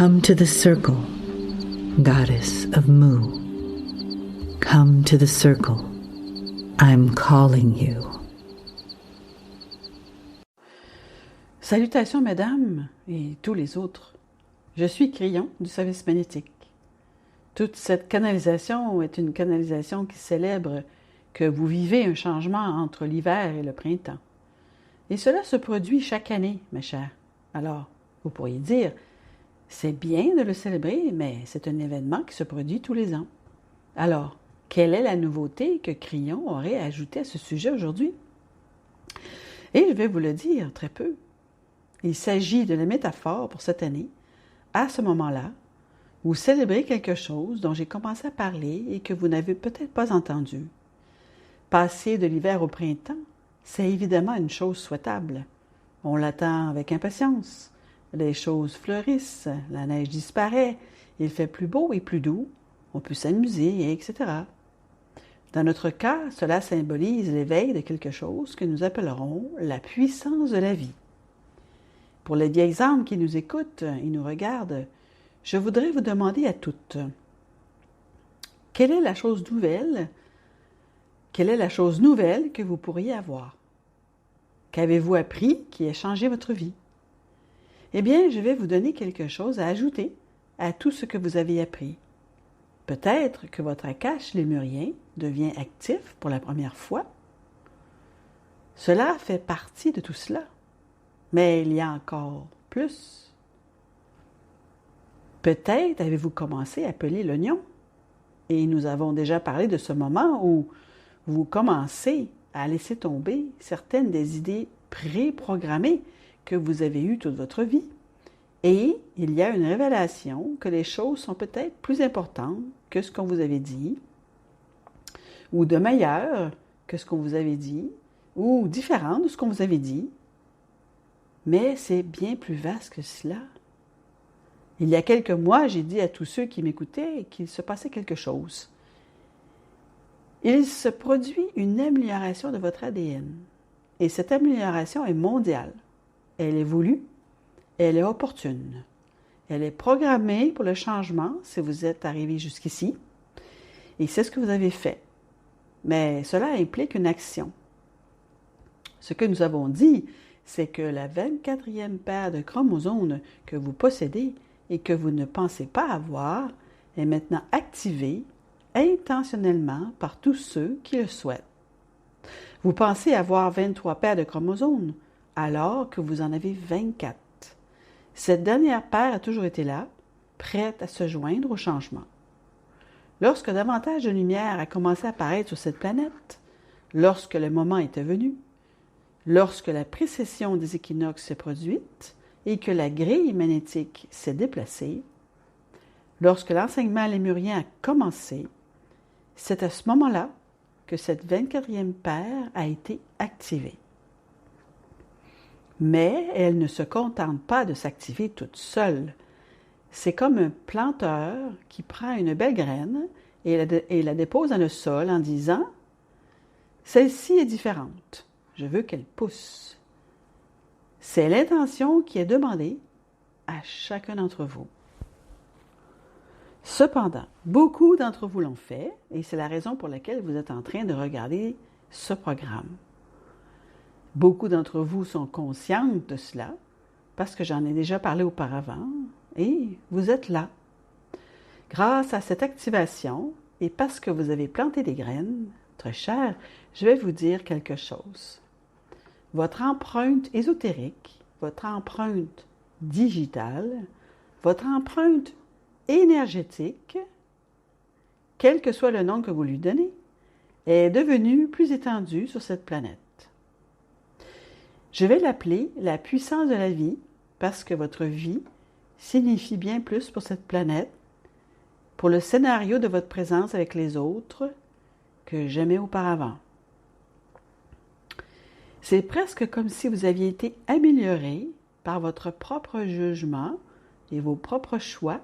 Come to the circle, goddess of Mu. Come to the circle. I'm calling you. Salutations, mesdames et tous les autres. Je suis Crillon du service magnétique. Toute cette canalisation est une canalisation qui célèbre que vous vivez un changement entre l'hiver et le printemps. Et cela se produit chaque année, mes chers. Alors, vous pourriez dire, c'est bien de le célébrer, mais c'est un événement qui se produit tous les ans. Alors, quelle est la nouveauté que Crillon aurait ajoutée à ce sujet aujourd'hui? Et je vais vous le dire très peu. Il s'agit de la métaphore pour cette année. À ce moment-là, vous célébrez quelque chose dont j'ai commencé à parler et que vous n'avez peut-être pas entendu. Passer de l'hiver au printemps, c'est évidemment une chose souhaitable. On l'attend avec impatience. Les choses fleurissent, la neige disparaît, il fait plus beau et plus doux, on peut s'amuser, etc. Dans notre cas, cela symbolise l'éveil de quelque chose que nous appellerons la puissance de la vie. Pour les vieilles âmes qui nous écoutent et nous regardent, je voudrais vous demander à toutes, quelle est la chose nouvelle que vous pourriez avoir? Qu'avez-vous appris qui a changé votre vie? Eh bien, je vais vous donner quelque chose à ajouter à tout ce que vous avez appris. Peut-être que votre Akash lémurien devient actif pour la première fois. Cela fait partie de tout cela. Mais il y a encore plus. Peut-être avez-vous commencé à peler l'oignon. Et nous avons déjà parlé de ce moment où vous commencez à laisser tomber certaines des idées préprogrammées que vous avez eues toute votre vie. Et il y a une révélation que les choses sont peut-être plus importantes que ce qu'on vous avait dit, ou de meilleures que ce qu'on vous avait dit, ou différentes de ce qu'on vous avait dit. Mais c'est bien plus vaste que cela. Il y a quelques mois, j'ai dit à tous ceux qui m'écoutaient qu'il se passait quelque chose. Il se produit une amélioration de votre ADN. Et cette amélioration est mondiale. Elle est voulue, elle est opportune. Elle est programmée pour le changement si vous êtes arrivé jusqu'ici. Et c'est ce que vous avez fait. Mais cela implique une action. Ce que nous avons dit, c'est que la 24e paire de chromosomes que vous possédez et que vous ne pensez pas avoir est maintenant activée intentionnellement par tous ceux qui le souhaitent. Vous pensez avoir 23 paires de chromosomes alors que vous en avez 24. Cette dernière paire a toujours été là, prête à se joindre au changement. Lorsque davantage de lumière a commencé à apparaître sur cette planète, lorsque le moment était venu, lorsque la précession des équinoxes s'est produite et que la grille magnétique s'est déplacée, lorsque l'enseignement lémurien a commencé, c'est à ce moment-là que cette 24e paire a été activée. Mais elle ne se contente pas de s'activer toute seule. C'est comme un planteur qui prend une belle graine et la dépose dans le sol en disant « Celle-ci est différente. Je veux qu'elle pousse. » C'est l'intention qui est demandée à chacun d'entre vous. Cependant, beaucoup d'entre vous l'ont fait et c'est la raison pour laquelle vous êtes en train de regarder ce programme. Beaucoup d'entre vous sont conscientes de cela parce que j'en ai déjà parlé auparavant et vous êtes là. Grâce à cette activation et parce que vous avez planté des graines, très chères, je vais vous dire quelque chose. Votre empreinte ésotérique, votre empreinte digitale, votre empreinte énergétique, quel que soit le nom que vous lui donnez, est devenue plus étendue sur cette planète. Je vais l'appeler la puissance de la vie parce que votre vie signifie bien plus pour cette planète, pour le scénario de votre présence avec les autres que jamais auparavant. C'est presque comme si vous aviez été amélioré par votre propre jugement et vos propres choix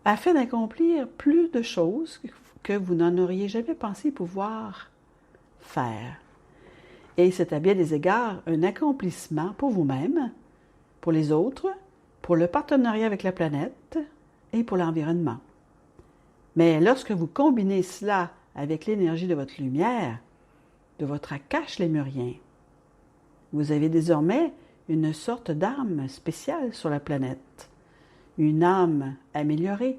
afin d'accomplir plus de choses que vous n'en auriez jamais pensé pouvoir faire. Et c'est à bien des égards un accomplissement pour vous-même, pour les autres, pour le partenariat avec la planète et pour l'environnement. Mais lorsque vous combinez cela avec l'énergie de votre lumière, de votre Akash lémurien, vous avez désormais une sorte d'âme spéciale sur la planète, une âme améliorée.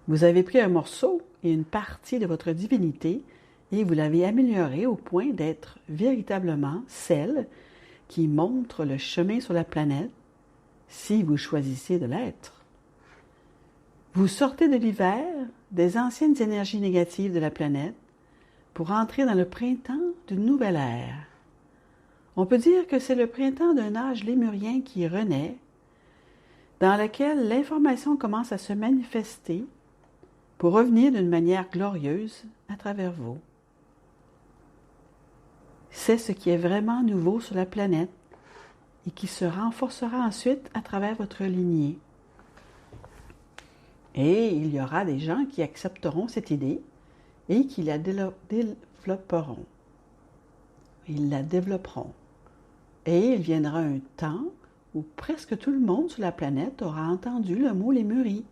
Vous avez pris un morceau et une partie de votre divinité et vous l'avez améliorée au point d'être véritablement celle qui montre le chemin sur la planète si vous choisissez de l'être. Vous sortez de l'hiver, des anciennes énergies négatives de la planète pour entrer dans le printemps d'une nouvelle ère. On peut dire que c'est le printemps d'un âge lémurien qui renaît, dans lequel l'information commence à se manifester pour revenir d'une manière glorieuse à travers vous. C'est ce qui est vraiment nouveau sur la planète et qui se renforcera ensuite à travers votre lignée. Et il y aura des gens qui accepteront cette idée et qui la développeront. Ils la développeront. Et il viendra un temps où presque tout le monde sur la planète aura entendu le mot lémurie.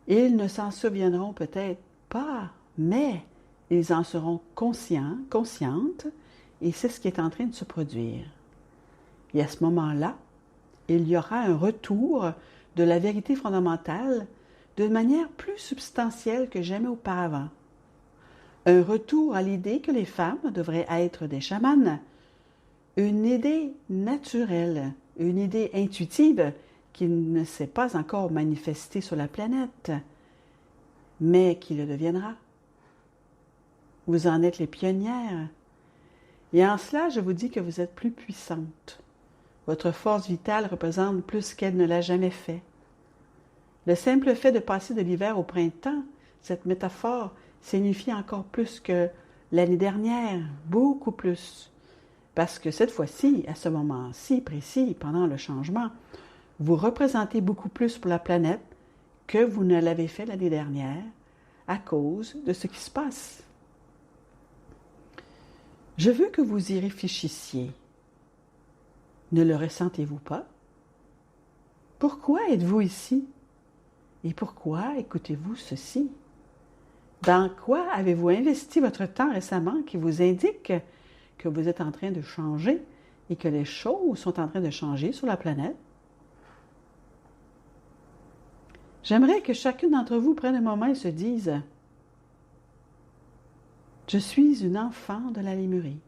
Ils ne s'en souviendront peut-être pas, mais ils en seront conscients, conscientes, et c'est ce qui est en train de se produire. Et à ce moment-là, il y aura un retour de la vérité fondamentale d'une manière plus substantielle que jamais auparavant. Un retour à l'idée que les femmes devraient être des chamanes, une idée naturelle, une idée intuitive qui ne s'est pas encore manifestée sur la planète, mais qui le deviendra. Vous en êtes les pionnières. Et en cela, je vous dis que vous êtes plus puissante. Votre force vitale représente plus qu'elle ne l'a jamais fait. Le simple fait de passer de l'hiver au printemps, cette métaphore signifie encore plus que l'année dernière, beaucoup plus. Parce que cette fois-ci, à ce moment-ci précis, pendant le changement, vous représentez beaucoup plus pour la planète que vous ne l'avez fait l'année dernière à cause de ce qui se passe. Je veux que vous y réfléchissiez. Ne le ressentez-vous pas? Pourquoi êtes-vous ici? Et pourquoi écoutez-vous ceci? Dans quoi avez-vous investi votre temps récemment qui vous indique que vous êtes en train de changer et que les choses sont en train de changer sur la planète? J'aimerais que chacune d'entre vous prenne un moment et se dise « Je suis une enfant de la lémurie. »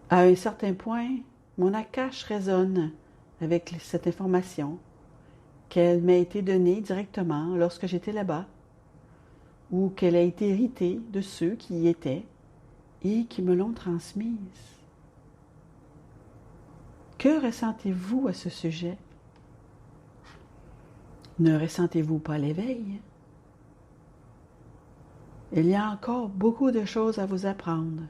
À un certain point, mon Akash résonne avec cette information qu'elle m'a été donnée directement lorsque j'étais là-bas, ou qu'elle a été héritée de ceux qui y étaient et qui me l'ont transmise. Que ressentez-vous à ce sujet? Ne ressentez-vous pas l'éveil? Il y a encore beaucoup de choses à vous apprendre,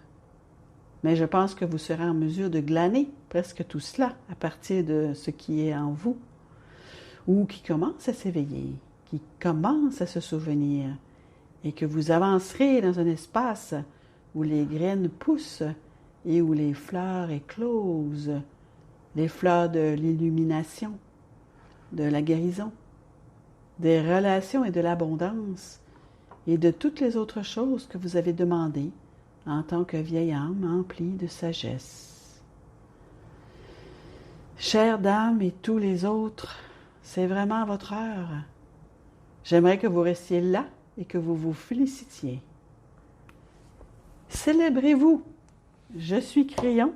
mais je pense que vous serez en mesure de glaner presque tout cela à partir de ce qui est en vous, ou qui commence à s'éveiller, qui commence à se souvenir, et que vous avancerez dans un espace où les graines poussent et où les fleurs éclosent, les fleurs de l'illumination, de la guérison, des relations et de l'abondance, et de toutes les autres choses que vous avez demandées en tant que vieille âme emplie de sagesse. Chère dame et tous les autres, c'est vraiment votre heure. J'aimerais que vous restiez là et que vous vous félicitiez. Célébrez-vous. Je suis Crayon,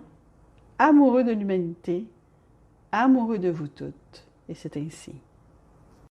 amoureux de l'humanité, amoureux de vous toutes, et c'est ainsi.